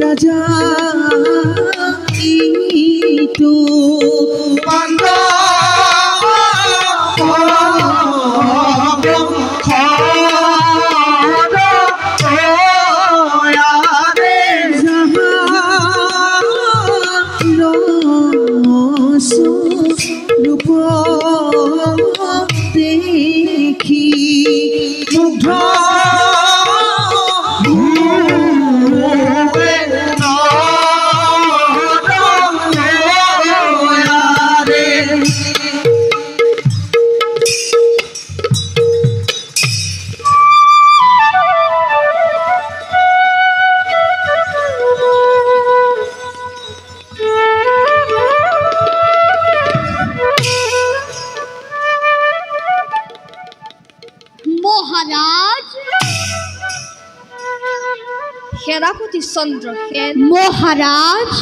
ৰাজা সেনাপতি চন্দ্ৰসেন মহাৰাজ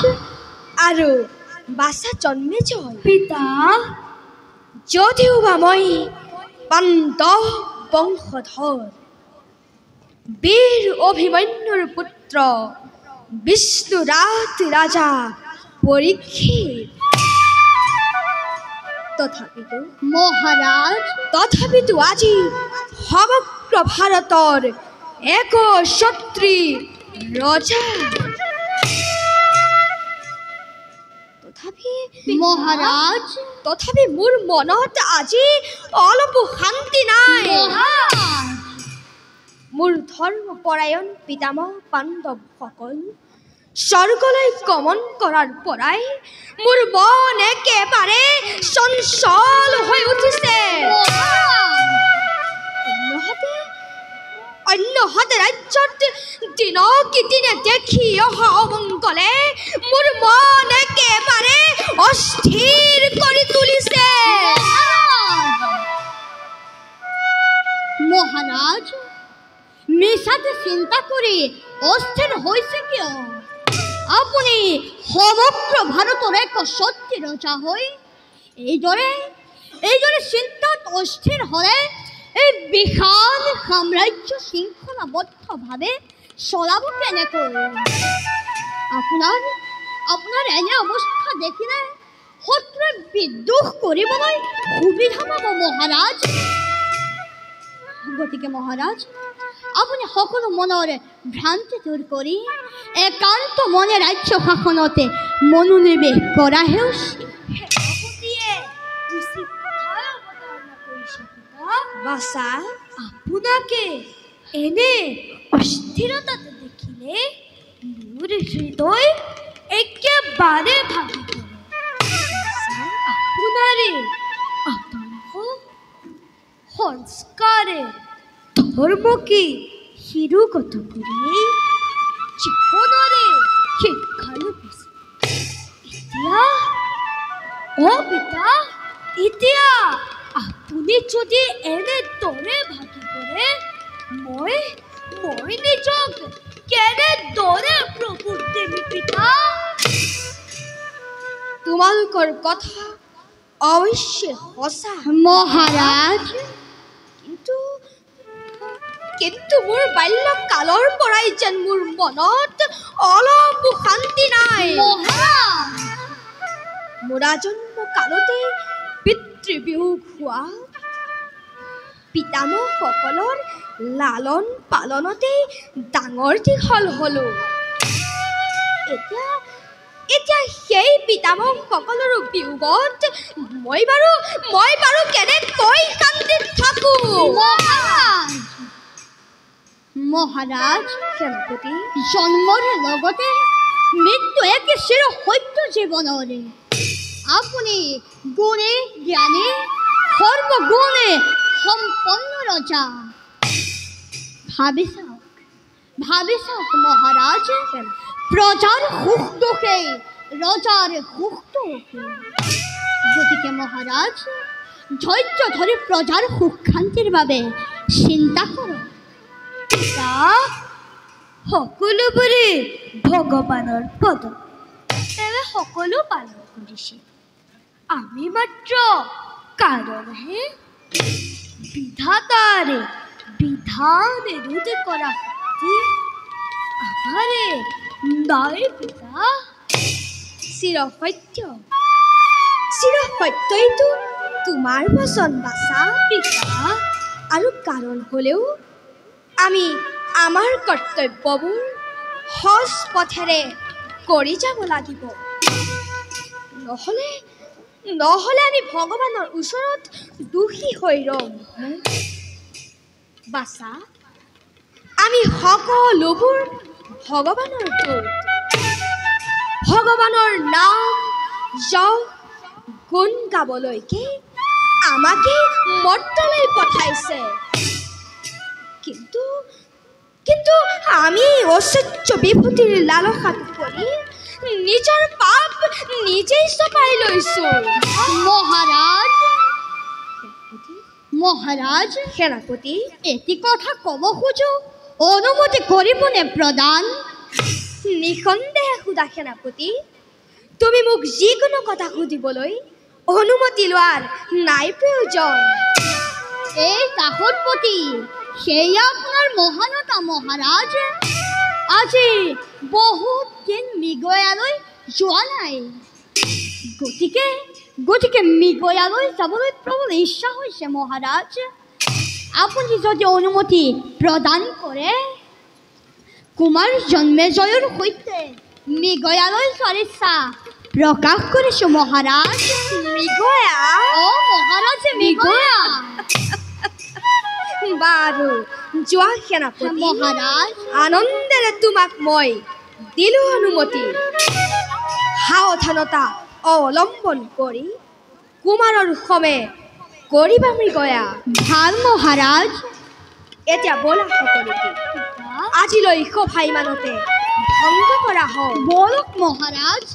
আৰু বাছা জন্মেজয় পিতা যদিওবা মই পাণ্ডৱ বংশধৰ বীৰ অভিমন্যুৰ পুত্ৰ বিষ্ণুৰাত ৰাজা পৰীক্ষিত তথাপিতো আজি সমগ্ৰ ভাৰতৰ একচ্ছত্ৰী ৰজা তথাপি মোৰ মনত আজি অলপ শান্তি নাই মোৰ ধৰ্মপৰায়ণ পিতামহ পাণ্ডৱসকল স্বৰ্গলৈ গমন কৰাৰ পৰাই মোৰ মন একেবাৰে চঞ্চল হৈ উঠিছে অন্যহাতে ৰাজ্যত দিনক দিনে দেখি অহা অমংগলে মোৰ মন একেবাৰে অস্থিৰ কৰি তুলিছে মহাৰাজ মিছাতে চিন্তা কৰি অস্থিৰ হৈছে কিয় আপুনি সমগ্ৰ ভাৰতৰ একচ্ছত্ৰী ৰজা হৈ এইদৰে চিন্তাত অস্থিৰ হ'লে এই বিশাল সাম্ৰাজ্য শৃংখলাবদ্ধভাৱে চলাব কেনেকৈ আপোনাৰ এনে অৱস্থা দেখিলে শত্ৰুৱে বিদ্ৰোহ কৰিবলৈ সুবিধা পাব মহাৰাজ গতিকে মহাৰাজ আপুনি সকলো মনৰ ভ্ৰান্তি দূৰ কৰি একান্ত মনে ৰাজ্য শাসনতে মনোনিৱেশ কৰাহে বাছা আপোনাকে এনে অস্থিৰতাতে দেখিলে মোৰ হৃদয় একেবাৰে ভাগি পৰে আপোনাৰে আদৰ্শ সংস্কাৰে ধৰ্মকে শিৰোগত কৰি জীৱনৰে শিক্ষা লভিছে পিতা এতিয়া আপুনি যদি এনেদৰে ভাগি পৰে মই নিজক কেনেদৰে প্ৰভুত দিমি পিতা তোমালোকৰ কথা অৱশ্যে সঁচা মহাৰাজ কিন্তু মোৰ বাল্যকালৰ পৰাই যেন মোৰ মনত অলপ শান্তি নাই মোৰ আজন্ম কালতে পিতৃবিয়োগ হোৱা পিতামহসকলৰ লালন পালনতেই ডাঙৰ দীঘল হলো। এতিয়া সেই পিতামহ সকলোৰো বিয়োগত মই বাৰু কেনেকৈ শান্তিত থাকো? মহাৰাজ সেনাপতি, জন্মৰ লগতে মৃত্যু একে চিৰ সত্য জীৱনৰে। আপুনি গুণে জ্ঞানী সৰ্বগুণে সম্পন্ন ৰজা। ভাবি চাওক মহাৰাজ, প্ৰজাৰ সুখ দুখে ৰজাৰ সুখ দুখে। গতিকে মহাৰাজ ধৈৰ্য ধৰি প্ৰজাৰ সুখ শান্তিৰ বাবে চিন্তা কৰক। পিতা, সকলোবোৰে ভগৱানৰ পদ, তেওঁ সকলো পালন কৰিছে। আমি মাত্ৰ কাৰণহে বিধাতাৰে বিধান ৰোধ কৰা শক্তি আমাৰে নাই পিতা। চিৰসত্যইতো তোমাৰ বচন বাচা পিতা। আৰু কাৰণ হ'লেও আমি আমাৰ কৰ্তব্যবোৰ সজ পথেৰে কৰি যাব লাগিব। নহ'লে আমি ভগৱানৰ ওচৰত দোষী হৈ ৰম। বাচা, আমি সকলোবোৰ ভগৱানৰ দূত। ভগৱানৰ নাম যশ গুণ গাবলৈকে আমাকে মৰ্তলৈ পঠাইছে। কিন্তু আমি ঐশ্বৰ্য বিভূতিৰ লালসাত পৰি নিজৰ পাপ নিজেই চপাই লৈছো। মহাৰাজ সেনাপতি, এটি কথা ক'ব খোজো, অনুমতি কৰিবনে প্ৰদান? নিঃসন্দেহে সোধা সেনাপতি। তুমি মোক যিকোনো কথা সুধিবলৈ অনুমতি লোৱাৰ নাই প্ৰয়োজন। এই দাসৰপতি, সেয়া আপোনাৰ মহানতা মহাৰাজ। আজি বহুত দিন মৃগয়ালৈ যোৱা নাই। গতিকে মৃগয়ালৈ যাবলৈ প্ৰবল ইচ্ছা হৈছে মহাৰাজ। আপুনি যদি অনুমতি প্ৰদান কৰে, কুমাৰ জন্মেজয়ৰ সৈতে মৃগয়ালৈ যোৱাৰ ইচ্ছা প্ৰকাশ কৰিছোঁ মহাৰাজ। মৃগয়া? মহাৰাজ মৃগয়া। বাৰু যোৱা সেনাপতি মহাৰাজ। আনন্দেৰে তোমাক মই দিলো অনুমতি। সাৱধানতা অৱলম্বন কৰি কুমাৰৰ সমে কৰিবা মৃগয়া। ভাল মহাৰাজ। এতিয়া ব'লা সকলোকে আজিলৈ সভা ইমানতে ভংগ কৰা হওক। বলক মহাৰাজ।